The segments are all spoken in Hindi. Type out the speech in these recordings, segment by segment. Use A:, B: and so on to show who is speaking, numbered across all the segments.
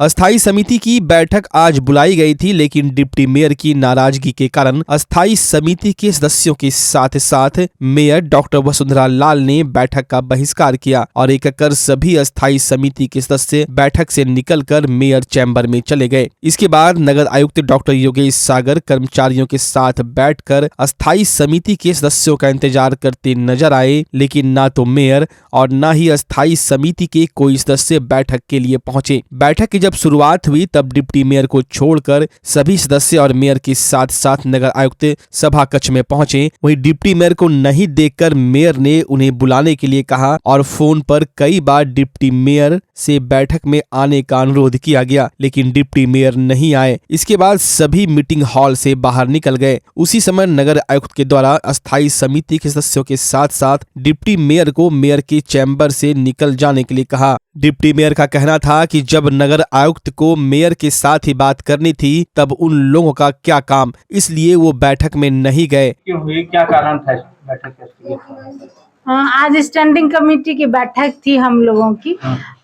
A: अस्थायी समिति की बैठक आज बुलाई गई थी, लेकिन डिप्टी मेयर की नाराजगी के कारण अस्थायी समिति के सदस्यों के साथ साथ मेयर डॉक्टर वसुंधरा लाल ने बैठक का बहिष्कार किया और एक कर सभी अस्थायी समिति के सदस्य बैठक से निकलकर मेयर चैम्बर में चले गए। इसके बाद नगर आयुक्त डॉक्टर योगेश सागर कर्मचारियों के साथ बैठकर अस्थायी समिति के सदस्यों का इंतजार करते नजर आए, लेकिन ना तो मेयर और न ही अस्थायी समिति के कोई सदस्य बैठक के लिए पहुंचे। बैठक की जब शुरुआत हुई तब डिप्टी मेयर को छोड़कर सभी सदस्य और मेयर के साथ साथ नगर आयुक्त सभा कक्ष में पहुंचे। वहीं डिप्टी मेयर को नहीं देखकर मेयर ने उन्हें बुलाने के लिए कहा और फोन पर कई बार डिप्टी मेयर से बैठक में आने का अनुरोध किया गया, लेकिन डिप्टी मेयर नहीं आए। इसके बाद सभी मीटिंग हॉल से बाहर निकल गए। उसी समय नगर आयुक्त के द्वारा अस्थायी समिति के सदस्यों के साथ साथ डिप्टी मेयर को मेयर के चैम्बर से निकल जाने के लिए कहा। डिप्टी मेयर का कहना था कि जब नगर आयुक्त को मेयर के साथ ही बात करनी थी तब उन लोगों का क्या काम, इसलिए वो बैठक में नहीं गए।
B: क्यों हुई, क्या कारण था बैठक के?
C: आज स्टैंडिंग कमेटी की बैठक थी हम लोगों की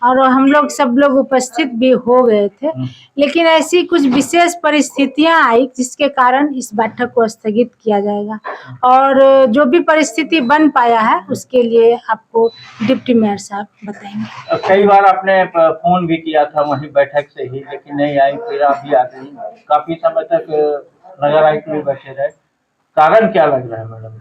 C: और हम लोग सब लोग उपस्थित भी हो गए थे, लेकिन ऐसी कुछ विशेष परिस्थितियां आई जिसके कारण इस बैठक को स्थगित किया जाएगा और जो भी परिस्थिति बन पाया है उसके लिए आपको डिप्टी मेयर साहब बताएंगे।
B: कई बार आपने फोन भी किया था वहीं बैठक से ही, लेकिन नहीं आई, फिर आप भी आ गई। काफी समय तक नगर आयुक्त भी बैठे रहे, कारण क्या लग रहा है मैडम?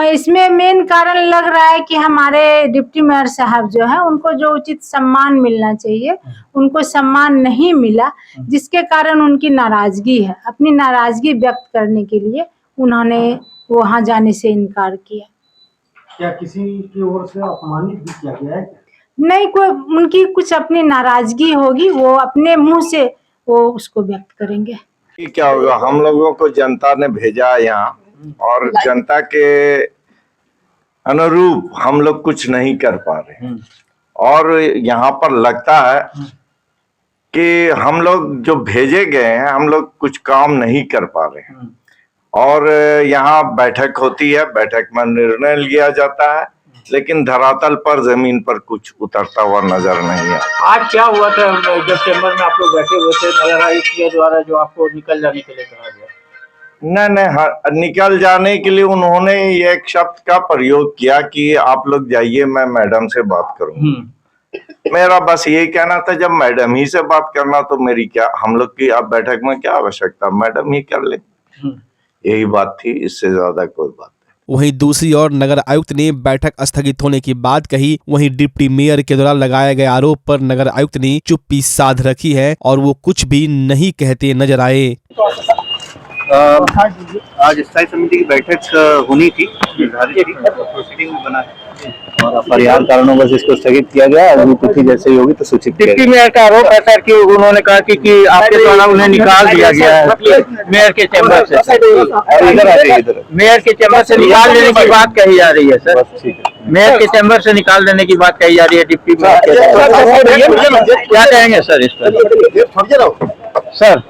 C: इसमें मेन कारण लग रहा है कि हमारे डिप्टी मेयर साहब जो है उनको जो उचित सम्मान मिलना चाहिए उनको सम्मान नहीं मिला, जिसके कारण उनकी नाराजगी है। अपनी नाराजगी व्यक्त करने के लिए उन्होंने वहां जाने से इनकार किया।
D: क्या किसी की ओर से अपमानित भी किया गया है?
C: नहीं, कोई उनकी कुछ अपनी नाराजगी होगी, वो अपने मुंह से वो उसको व्यक्त करेंगे।
E: क्या होगा, हम लोगों को जनता ने भेजा यहाँ और जनता के अनुरूप हम लोग कुछ नहीं कर पा रहे और यहाँ पर लगता है कि हम लोग जो भेजे गए हैं हम लोग कुछ काम नहीं कर पा रहे हैं और यहाँ बैठक होती है, बैठक में निर्णय लिया जाता है, लेकिन धरातल पर जमीन पर कुछ उतरता हुआ नजर नहीं है।
B: आज क्या हुआ था जब चैम्बर में आप लोग बैठे हुए थे, नगर आयुक्त के द्वारा जो आपको निकल जाने के लिए कहा गया?
E: नहीं, निकल जाने के लिए उन्होंने एक शब्द का प्रयोग किया कि आप लोग जाइए, मैं मैडम से बात करूंगा। मेरा बस यही कहना था, जब मैडम ही से बात करना तो मेरी क्या, हम लोग की अब बैठक में क्या आवश्यकता, मैडम ही कर ले, यही बात थी, इससे ज्यादा कोई बात नहीं।
A: वहीं दूसरी ओर नगर आयुक्त ने बैठक स्थगित होने की बात कही। वहीं डिप्टी मेयर के द्वारा लगाए गए आरोप पर नगर आयुक्त ने चुप्पी साध रखी है और वो कुछ भी नहीं कहते नजर आए।
F: आज स्थायी समिति की बैठक होनी थी, निर्धारित थी, प्रोसीडिंग में बना है और अपरिहार्य कारणों से इसको स्थगित किया गया। अगली तिथि जैसे ही होगी तो सूचित किया
B: डिप्टी मेयर का आरोप है सर कि उन्होंने कहा कि आपके द्वारा उन्हें निकाल दिया गया है मेयर के चैम्बर से।
F: इधर आ जाइए, इधर।
B: मेयर के चैम्बर से निकाल देने की बात कही जा रही है सर, मेयर के चैम्बर से निकाल देने की बात कही जा रही है डिप्टी मेयर। क्या कहेंगे सर इस पर? सर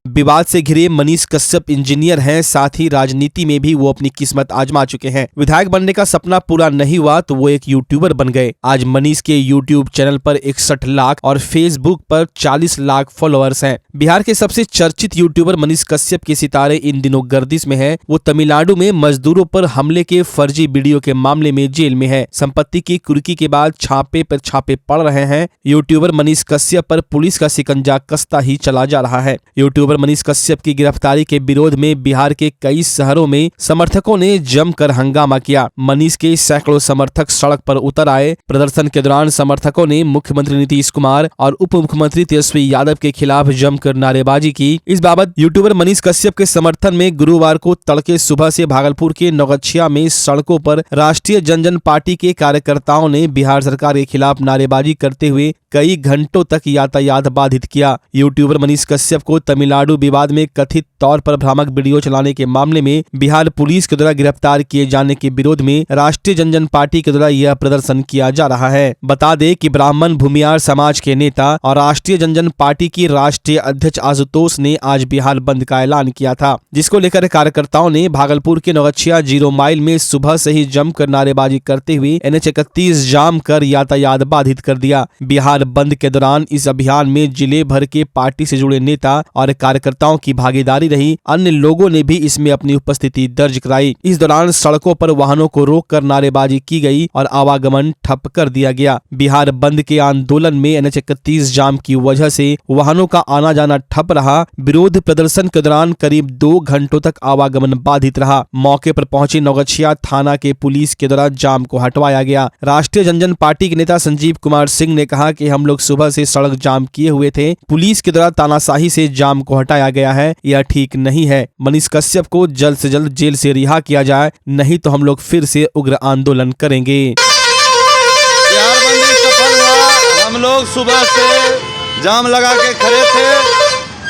A: विवाद से घिरे मनीष कश्यप इंजीनियर हैं, साथ ही राजनीति में भी वो अपनी किस्मत आजमा चुके हैं। विधायक बनने का सपना पूरा नहीं हुआ तो वो एक यूट्यूबर बन गए। आज मनीष के यूट्यूब चैनल पर 61 लाख और फेसबुक पर 40 लाख फॉलोअर्स हैं। बिहार के सबसे चर्चित यूट्यूबर मनीष कश्यप के सितारे इन दिनों गर्दिश में हैं। वो तमिलनाडु में मजदूरों पर हमले के फर्जी वीडियो के मामले में जेल में है। संपत्ति की कुर्की के बाद छापे पर छापे पड़ रहे हैं। यूट्यूबर मनीष कश्यप पर पुलिस का शिकंजा कसता ही चला जा रहा है। यूट्यूबर मनीष कश्यप की गिरफ्तारी के विरोध में बिहार के कई शहरों में समर्थकों ने जमकर हंगामा किया। मनीष के सैकड़ों समर्थक सड़क पर उतर आए। प्रदर्शन के दौरान समर्थकों ने मुख्यमंत्री नीतीश कुमार और उप मुख्यमंत्री तेजस्वी यादव के खिलाफ जमकर नारेबाजी की। इस बाबत यूट्यूबर मनीष कश्यप के समर्थन में गुरुवार को तड़के सुबह से भागलपुर के नौगछिया में सड़कों पर राष्ट्रीय जनजन पार्टी के कार्यकर्ताओं ने बिहार सरकार के खिलाफ नारेबाजी करते हुए कई घंटों तक यातायात बाधित किया। यूट्यूबर मनीष कश्यप को तमिलनाडु दारू विवाद में कथित तौर पर भ्रामक वीडियो चलाने के मामले में बिहार पुलिस के द्वारा गिरफ्तार किए जाने के विरोध में राष्ट्रीय जनजन पार्टी के द्वारा यह प्रदर्शन किया जा रहा है। बता दें कि ब्राह्मण भूमियार समाज के नेता और राष्ट्रीय जनजन पार्टी की राष्ट्रीय अध्यक्ष आशुतोष ने आज बिहार बंद का ऐलान किया था, जिसको लेकर कार्यकर्ताओं ने भागलपुर के नौगछिया 0 माइल में सुबह से ही जमकर नारेबाजी करते हुए NH-31 जाम कर यातायात बाधित कर दिया। बिहार बंद के दौरान इस अभियान में जिले भर के पार्टी से जुड़े नेता और कार्यकर्ताओं की भागीदारी रही। अन्य लोगों ने भी इसमें अपनी उपस्थिति दर्ज कराई। इस दौरान सड़कों पर वाहनों को रोककर नारेबाजी की गई और आवागमन ठप कर दिया गया। बिहार बंद के आंदोलन में NH-31 जाम की वजह से वाहनों का आना जाना ठप रहा। विरोध प्रदर्शन के दौरान करीब 2 घंटों तक आवागमन बाधित रहा। मौके पर पहुंची नौगछिया थाना के पुलिस के द्वारा जाम को हटवाया गया। राष्ट्रीय जनजन पार्टी के नेता संजीव कुमार सिंह ने कहा कि हम लोग सुबह से सड़क जाम किए हुए थे, पुलिस के द्वारा तानाशाही से जाम को हटाया गया है, यह ठीक नहीं है। मनीष कश्यप को जल्द से जल्द जेल से रिहा किया जाए, नहीं तो हम लोग फिर से उग्र आंदोलन करेंगे।
G: बिहार बंदी सफल हुआ। हम लोग सुबह से जाम लगा के खड़े थे,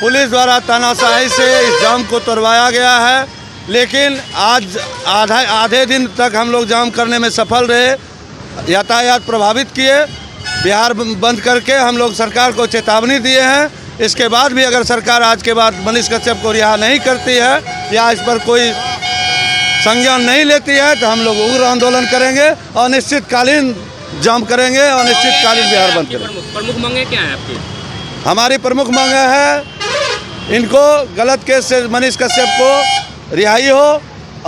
G: पुलिस द्वारा तानाशाही से इस जाम को तोड़वाया गया है, लेकिन आज आधे दिन तक हम लोग जाम करने में सफल रहे, यातायात प्रभावित किए। बिहार बंद करके हम लोग सरकार को चेतावनी दिए हैं। इसके बाद भी अगर सरकार आज के बाद मनीष कश्यप को रिहा नहीं करती है या इस पर कोई संज्ञान नहीं लेती है तो हम लोग उग्र आंदोलन करेंगे और निश्चितकालीन जाम करेंगे और निश्चितकालीन बिहार बंद करेंगे।
H: प्रमुख मांगे क्या है आपकी?
G: हमारी प्रमुख मांगे है इनको गलत केस से मनीष कश्यप को रिहाई हो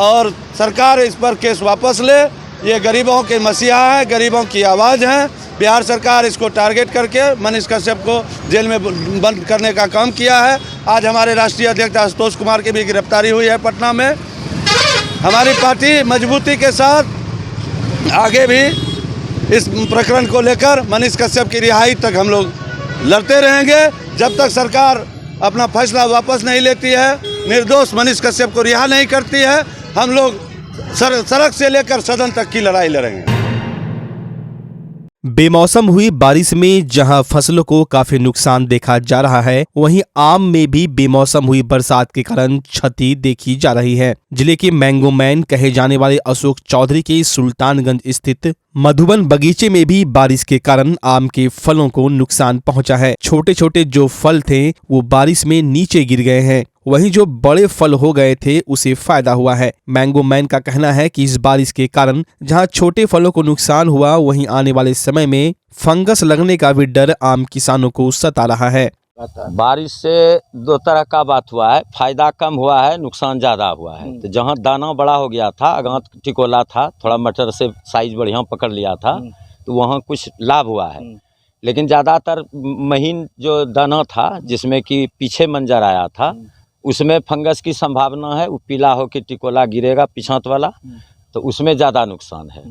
G: और सरकार इस पर केस वापस ले। ये गरीबों के मसीहा है, गरीबों की आवाज़ है। बिहार सरकार इसको टारगेट करके मनीष कश्यप को जेल में बंद करने का काम किया है। आज हमारे राष्ट्रीय अध्यक्ष आशुतोष कुमार की भी गिरफ्तारी हुई है पटना में। हमारी पार्टी मजबूती के साथ आगे भी इस प्रकरण को लेकर मनीष कश्यप की रिहाई तक हम लोग लड़ते रहेंगे, जब तक सरकार अपना फैसला वापस नहीं लेती है, निर्दोष मनीष कश्यप को रिहा नहीं करती है। हम लोग सड़क से लेकर सदन तक की लड़ाई लड़ेंगे।
A: बेमौसम हुई बारिश में जहां फसलों को काफी नुकसान देखा जा रहा है, वहीं आम में भी बेमौसम हुई बरसात के कारण क्षति देखी जा रही है। जिले के मैंगो मैन कहे जाने वाले अशोक चौधरी के सुल्तानगंज स्थित मधुबन बगीचे में भी बारिश के कारण आम के फलों को नुकसान पहुंचा है। छोटे छोटे जो फल थे वो बारिश में नीचे गिर गए हैं, वहीं जो बड़े फल हो गए थे उसे फायदा हुआ है। मैंगो मैन का कहना है कि इस बारिश के कारण जहां छोटे फलों को नुकसान हुआ, वहीं आने वाले समय में फंगस लगने का भी डर आम किसानों को सता रहा है।
I: बारिश से 2 तरह का बात हुआ है, फायदा कम हुआ है, नुकसान ज़्यादा हुआ है। तो जहाँ दाना बड़ा हो गया था, अगांत टिकोला था, थोड़ा मटर से साइज बढ़िया पकड़ लिया था, तो वहाँ कुछ लाभ हुआ है। लेकिन ज़्यादातर महीन जो दाना था जिसमें कि पीछे मंजर आया था, उसमें फंगस की संभावना है। वो पीला होकर टिकोला गिरेगा पीछात वाला, तो उसमें ज़्यादा नुकसान है।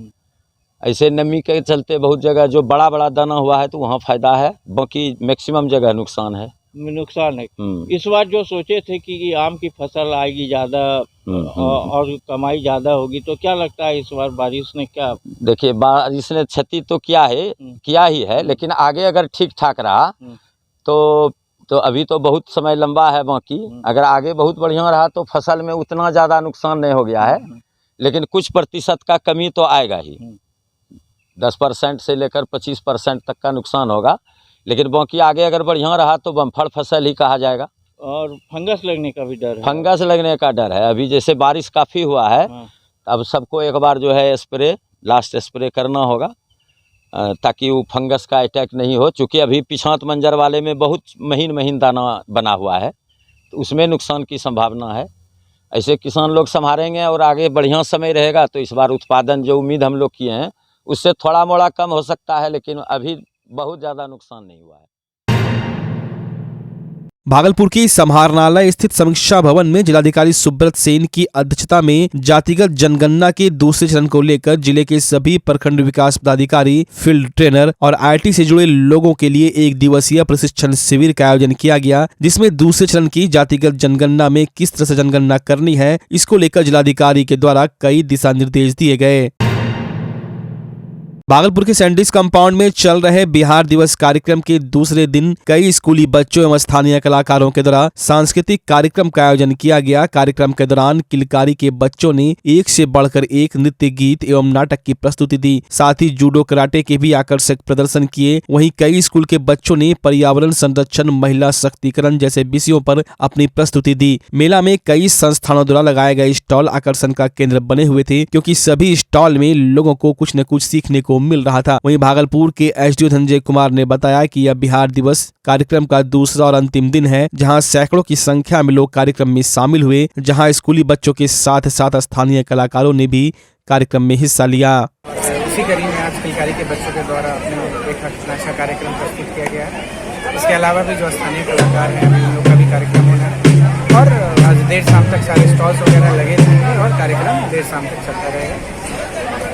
I: ऐसे नमी के चलते बहुत जगह जो बड़ा बड़ा दाना हुआ है तो वहाँ फायदा है, बाकी मैक्सिमम जगह नुकसान है।
J: इस बार जो सोचे थे कि आम की फसल आएगी ज़्यादा और कमाई ज़्यादा होगी, तो क्या लगता है इस बार बारिश ने क्या?
I: देखिए, बारिश ने क्षति तो किया ही है, लेकिन आगे अगर ठीक ठाक रहा तो अभी तो बहुत समय लंबा है बाकी। अगर आगे बहुत बढ़िया रहा तो फसल में उतना ज़्यादा नुकसान नहीं हो गया है, लेकिन कुछ प्रतिशत का कमी तो आएगा ही। 10% से लेकर 25% तक का नुकसान होगा, लेकिन बाकी आगे अगर बढ़िया रहा तो बम्फर फसल ही कहा जाएगा।
J: और फंगस लगने का भी डर है?
I: फंगस लगने का डर है। अभी जैसे बारिश काफ़ी हुआ है, अब सबको एक बार जो है लास्ट स्प्रे करना होगा, ताकि वो फंगस का अटैक नहीं हो। चूँकि अभी पिछात मंजर वाले में बहुत महीन दाना बना हुआ है, तो उसमें नुकसान की संभावना है। ऐसे किसान लोग संभालेंगे और आगे बढ़िया समय रहेगा तो इस बार उत्पादन जो उम्मीद हम लोग किए हैं उससे थोड़ा मोड़ा कम हो सकता है, लेकिन अभी बहुत ज़्यादा नुकसान नहीं हुआ है।
A: भागलपुर के समाहरणालय स्थित समीक्षा भवन में जिलाधिकारी सुब्रत सेन की अध्यक्षता में जातिगत जनगणना के दूसरे चरण को लेकर जिले के सभी प्रखंड विकास पदाधिकारी, फील्ड ट्रेनर और आईटी से जुड़े लोगों के लिए 1 दिवसीय प्रशिक्षण शिविर का आयोजन किया गया, जिसमें दूसरे चरण की जातिगत जनगणना में किस तरह से जनगणना करनी है, इसको लेकर जिलाधिकारी के द्वारा कई दिशा निर्देश दिए गए। भागलपुर के सैंडिस कंपाउंड में चल रहे बिहार दिवस कार्यक्रम के दूसरे दिन कई स्कूली बच्चों एवं स्थानीय कलाकारों के द्वारा सांस्कृतिक कार्यक्रम का आयोजन किया गया। कार्यक्रम के दौरान किलकारी के बच्चों ने एक से बढ़कर एक नृत्य, गीत एवं नाटक की प्रस्तुति दी। साथ ही जूडो, कराटे के भी आकर्षक प्रदर्शन किए। वहीं कई स्कूल के बच्चों ने पर्यावरण संरक्षण, महिला सशक्तिकरण जैसे विषयों पर अपनी प्रस्तुति दी। मेला में कई संस्थानों द्वारा लगाए गए स्टॉल आकर्षण का केंद्र बने हुए थे, क्योंकि सभी स्टॉल में लोगों को कुछ न कुछ सीखने को मिल रहा था। वहीं भागलपुर के एसडीओ धनंजय कुमार ने बताया कि यह बिहार दिवस कार्यक्रम का दूसरा और अंतिम दिन है, जहां सैकड़ों की संख्या में लोग कार्यक्रम में शामिल हुए, जहां स्कूली बच्चों के साथ साथ स्थानीय कलाकारों ने भी कार्यक्रम में हिस्सा लिया।
H: इसी कड़ी में आज किलकारी के बच्चों के द्वारा अपने एक अच्छा कार्यक्रम प्रस्तुत किया गया है। इसके अलावा भी जो स्थानीय कलाकार हैं उन लोग का भी कार्यक्रम होना है और आज देर शाम तक सारे स्टॉल्स वगैरह लगे रहेंगे और कार्यक्रम देर शाम तक चलता रहेगा।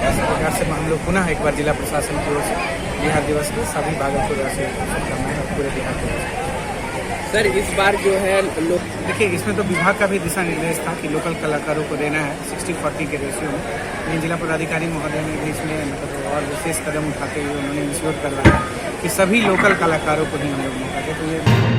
H: इस प्रकार से हम लोग पुनः एक बार जिला प्रशासन की ओर से बिहार दिवस की सभी भागलपुर से शुभकामनाएं और पूरे बिहार को। सर इस बार जो है लोग देखिए, इसमें तो विभाग का भी दिशा निर्देश था कि लोकल कलाकारों को देना है 60-40 के रेशियो में। लेकिन जिला पदाधिकारी महोदय ने भी इसमें मतलब और विशेष कदम उठाते हुए उन्होंने इंश्योर करवाया कि सभी लोकल कलाकारों को भी हम लोग मौका दें। तो ये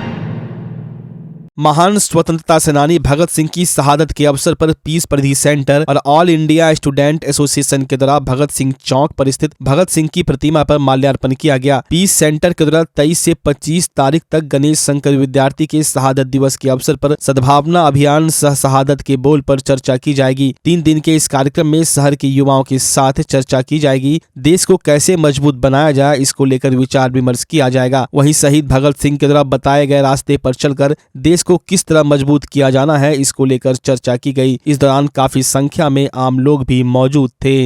A: महान स्वतंत्रता सेनानी भगत सिंह की शहादत के अवसर पर पीस परिधि सेंटर और ऑल इंडिया स्टूडेंट एसोसिएशन के द्वारा भगत सिंह चौक पर स्थित भगत सिंह की प्रतिमा पर माल्यार्पण किया गया। पीस सेंटर के द्वारा 23 से 25 तारीख तक गणेश शंकर विद्यार्थी के शहादत दिवस के अवसर पर सद्भावना अभियान सह शहादत के बोल पर चर्चा की जाएगी। 3 दिन के इस कार्यक्रम में शहर के युवाओं के साथ चर्चा की जाएगी। देश को कैसे मजबूत बनाया जाए, इसको लेकर विचार विमर्श किया जाएगा। वहीं शहीद भगत सिंह के द्वारा बताए गए रास्ते पर चलकर देश को किस तरह मजबूत किया जाना है, इसको लेकर चर्चा की गई। इस दौरान काफी संख्या में आम लोग भी मौजूद थे।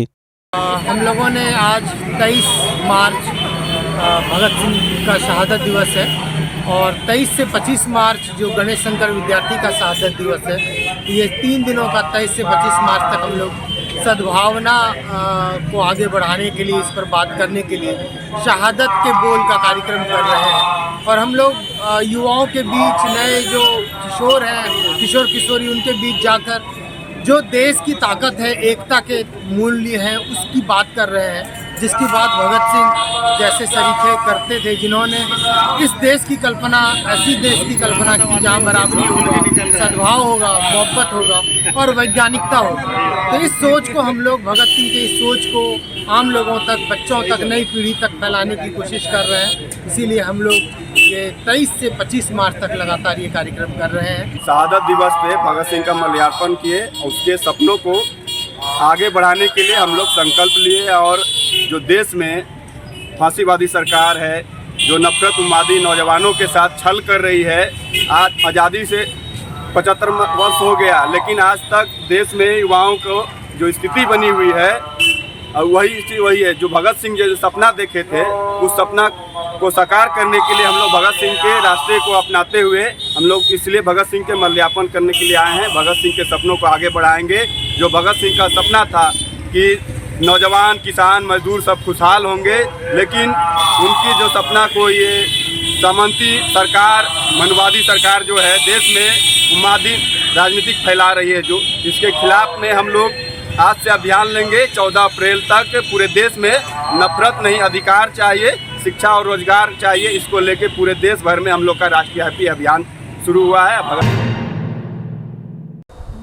H: हम लोगों ने आज 23 मार्च भगत सिंह का शहादत दिवस है और 23 से 25 मार्च जो गणेश शंकर विद्यार्थी का शहादत दिवस है, ये 3 दिनों का 23 से 25 मार्च तक हम लोग सद्भावना को आगे बढ़ाने के लिए, इस पर बात करने के लिए शहादत के बोल का कार्यक्रम कर रहे हैं। और हम लोग युवाओं के बीच, नए जो किशोर हैं, किशोर किशोरी, उनके बीच जाकर जो देश की ताकत है, एकता के मूल्य हैं, उसकी बात कर रहे हैं, जिसकी बात भगत सिंह जैसे सरीखे करते थे, जिन्होंने इस देश की कल्पना, ऐसी देश की कल्पना की जहाँ बराबरी होगा, सद्भाव होगा, मोहब्बत होगा और वैज्ञानिकता होगा। तो इस सोच को हम लोग, भगत सिंह की इस सोच को आम लोगों तक, बच्चों तक, नई पीढ़ी तक फैलाने की कोशिश कर रहे हैं। इसीलिए हम लोग ये 23 से 25 मार्च तक लगातार ये कार्यक्रम कर रहे हैं।
K: शहादत दिवस पे भगत सिंह का माल्यार्पण किए, उसके सपनों को आगे बढ़ाने के लिए हम लोग संकल्प लिए और जो देश में फांसीवादी सरकार है, जो नफरत उन्मादी नौजवानों के साथ छल कर रही है, आज आज़ादी से 75 वर्ष हो गया, लेकिन आज तक देश में युवाओं को जो स्थिति बनी हुई है वही है जो भगत सिंह जो सपना देखे थे, उस सपना को साकार करने के लिए हम लोग भगत सिंह के रास्ते को अपनाते हुए हम लोग इसलिए भगत सिंह के माल्यार्पण करने के लिए आए हैं। भगत सिंह के सपनों को आगे बढ़ाएंगे। जो भगत सिंह का सपना था कि नौजवान, किसान, मजदूर सब खुशहाल होंगे, लेकिन उनकी जो सपना को ये सामंती सरकार, मनवादी सरकार जो है देश में उन्मादी राजनीतिक फैला रही है, जो इसके खिलाफ में हम लोग आज से अभियान लेंगे। 14 अप्रैल तक पूरे देश में नफरत नहीं, अधिकार चाहिए, शिक्षा और रोजगार चाहिए, इसको लेके पूरे देश भर में हम लोग का राष्ट्रव्यापी अभियान शुरू हुआ है।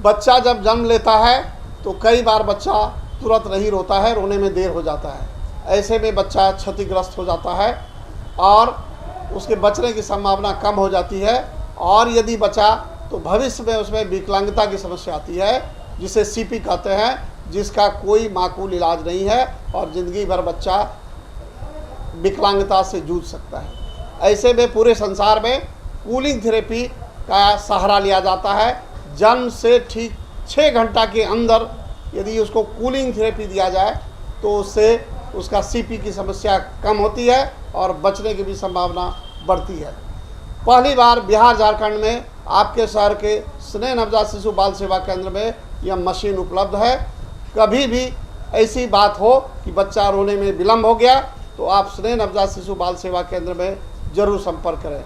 L: बच्चा जब जन्म लेता है तो कई बार बच्चा तुरंत नहीं रोता है, रोने में देर हो जाता है। ऐसे में बच्चा क्षतिग्रस्त हो जाता है और उसके बचने की संभावना कम हो जाती है। और यदि बचा तो भविष्य में उसमें विकलांगता की समस्या आती है, जिसे सीपी कहते हैं, जिसका कोई माकूल इलाज नहीं है और ज़िंदगी भर बच्चा विकलांगता से जूझ सकता है। ऐसे में पूरे संसार में कूलिंग थेरेपी का सहारा लिया जाता है। जन्म से ठीक 6 घंटा के अंदर यदि उसको कूलिंग थेरेपी दिया जाए तो उससे उसका सीपी की समस्या कम होती है और बचने की भी संभावना बढ़ती है। पहली बार बिहार झारखंड में आपके शहर के स्नेह नवजात शिशु बाल सेवा केंद्र में यह मशीन उपलब्ध है। कभी भी ऐसी बात हो कि बच्चा रोने में विलम्ब हो गया तो आप स्नेह नवजात शिशु बाल सेवा केंद्र में जरूर संपर्क करें।